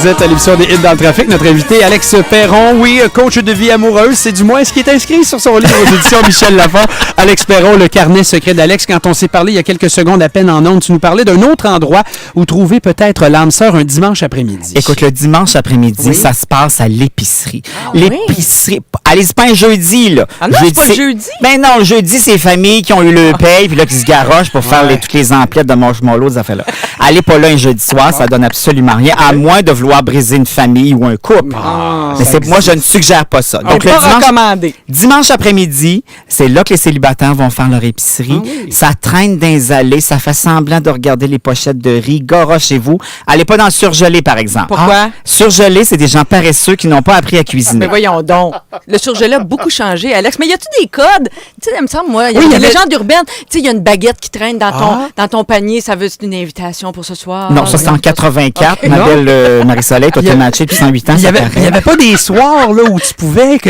Vous êtes à l'émission des Hits dans le trafic. Notre invité, Alex Perron, oui, coach de vie amoureuse, c'est du moins ce qui est inscrit sur son livre aux éditions Michel Lafon. Alex Perron, le carnet secret d'Alex. Quand on s'est parlé il y a quelques secondes à peine en ondes, tu nous parlais d'un autre endroit où trouver peut-être l'âme sœur un dimanche après-midi. Écoute, le dimanche après-midi, ça se passe à l'épicerie. L'épicerie, allez, c'est pas un jeudi, là. Ah non, jeudi, c'est pas le jeudi? Ben non, le jeudi, c'est les familles qui ont eu le paye, puis là, qui se garochent pour faire toutes les emplettes de marshmallows, ça fait là. Allez pas là un jeudi soir, ça donne absolument rien, à moins de vouloir briser une famille ou un couple. Mais moi, je ne suggère pas ça. Donc, le dimanche après-midi, c'est là que les célibataires vont faire leur épicerie. Ça traîne dans les allées, ça fait semblant de regarder les pochettes de riz. Garochez-vous. Allez pas dans le surgelé, par exemple. Pourquoi? Surgelé, c'est des gens paresseux qui n'ont pas appris à cuisiner. Mais voyons donc. Le surgelé a beaucoup changé, Alex. Mais y a-tu des codes? Tu sais, il me semble, moi, il y a des légendes urbaines. Tu sais, il y a une baguette qui traîne dans ton panier. Ça veut dire une invitation pour ce soir. Non, ça, c'est en 84. Ma belle Marie-Soleil, toi, t'es matchée depuis 108 ans. Il n'y avait pas des soirs là, où tu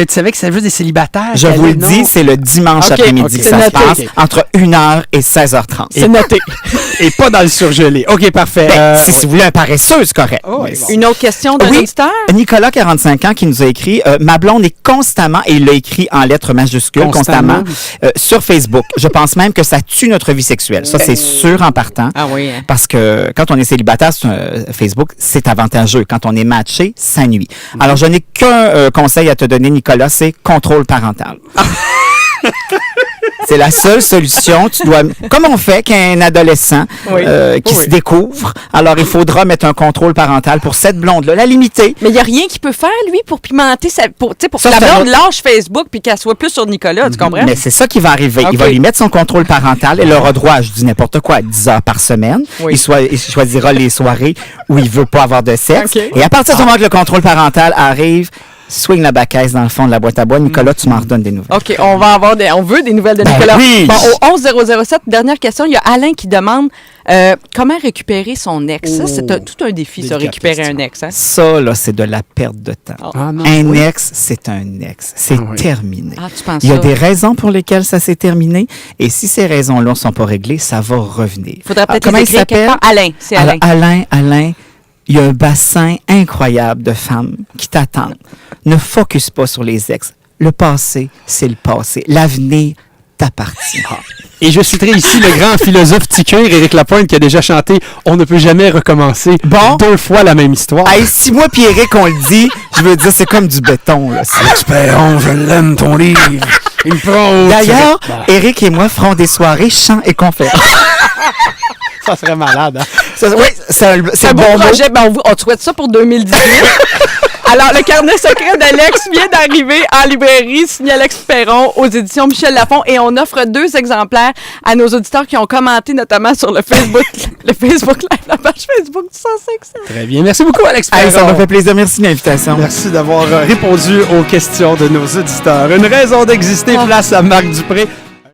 savais que ça veut des célibataires. Je vous le dis, c'est le dimanche après-midi que ça se passe, entre 1h et 16h30. C'est noté. Et pas dans le surgelé. OK, parfait. Si vous voulez un paresseux, c'est correct. Une autre question d'un auditeur? Nicolas, 45 ans, qui nous a écrit « Ma blonde est constamment, et il l'a écrit en lettres majuscules, constamment sur Facebook. Je pense même que ça tue notre vie sexuelle. » Ça, c'est sûr en partant. Ah oui. Parce que quand on est célibataire sur Facebook, c'est avantageux. Quand on est matché, ça nuit. Alors, je n'ai qu'un conseil à te donner, Nicolas, c'est contrôle parental. C'est la seule solution. Tu dois, comme on fait qu'un adolescent qui se découvre, alors il faudra mettre un contrôle parental pour cette blonde-là, la limiter. Mais il n'y a rien qu'il peut faire, lui, pour pimenter pour que la blonde lâche Facebook puis qu'elle soit plus sur Nicolas, tu comprends? Mais c'est ça qui va arriver. Il va lui mettre son contrôle parental. Elle aura droit, je dis n'importe quoi, à 10 heures par semaine. Il choisira les soirées où il veut pas avoir de sexe. Et à partir du moment que le contrôle parental arrive, swing la baquette dans le fond de la boîte à bois. Nicolas, tu m'en redonnes des nouvelles. OK, on veut des nouvelles de Nicolas. Oui. Bon, au 11007, dernière question, il y a Alain qui demande comment récupérer son ex. Ça, c'est tout un défi, ça, récupérer un ex. Hein? Ça, là, c'est de la perte de temps. Un ex, c'est un ex. C'est terminé. Ah, tu penses il y a ça? des raisons pour lesquelles ça s'est terminé. Et si ces raisons-là ne sont pas réglées, ça va revenir. Il faudrait peut-être comment les écrire quelque part. Alain, c'est Alain. Alain, il y a un bassin incroyable de femmes qui t'attendent. Ne focus pas sur les ex. Le passé, c'est le passé. L'avenir t'appartient. Et je citerai ici le grand philosophe tiqueur, Éric Lapointe, qui a déjà chanté « On ne peut jamais recommencer 2 fois la même histoire ». Hey, si moi puis Éric, on le dit, je veux dire, c'est comme du béton. Alex Perron, je l'aime, ton livre. Il me prend au... D'ailleurs, Éric et moi ferons des soirées chants et conférences. Ça serait malade, hein? Oui, c'est un bon projet. Ben, on te souhaite ça pour 2018. Alors, le carnet secret d'Alex vient d'arriver en librairie, signé Alex Perron aux éditions Michel Lafon, et on offre 2 exemplaires à nos auditeurs qui ont commenté notamment sur le Facebook Live, la page Facebook du 105. Très bien. Merci beaucoup, Alex Perron. Hey, ça m'a fait plaisir. Merci de l'invitation. Merci d'avoir répondu aux questions de nos auditeurs. Une raison d'exister, place à Marc Dupré.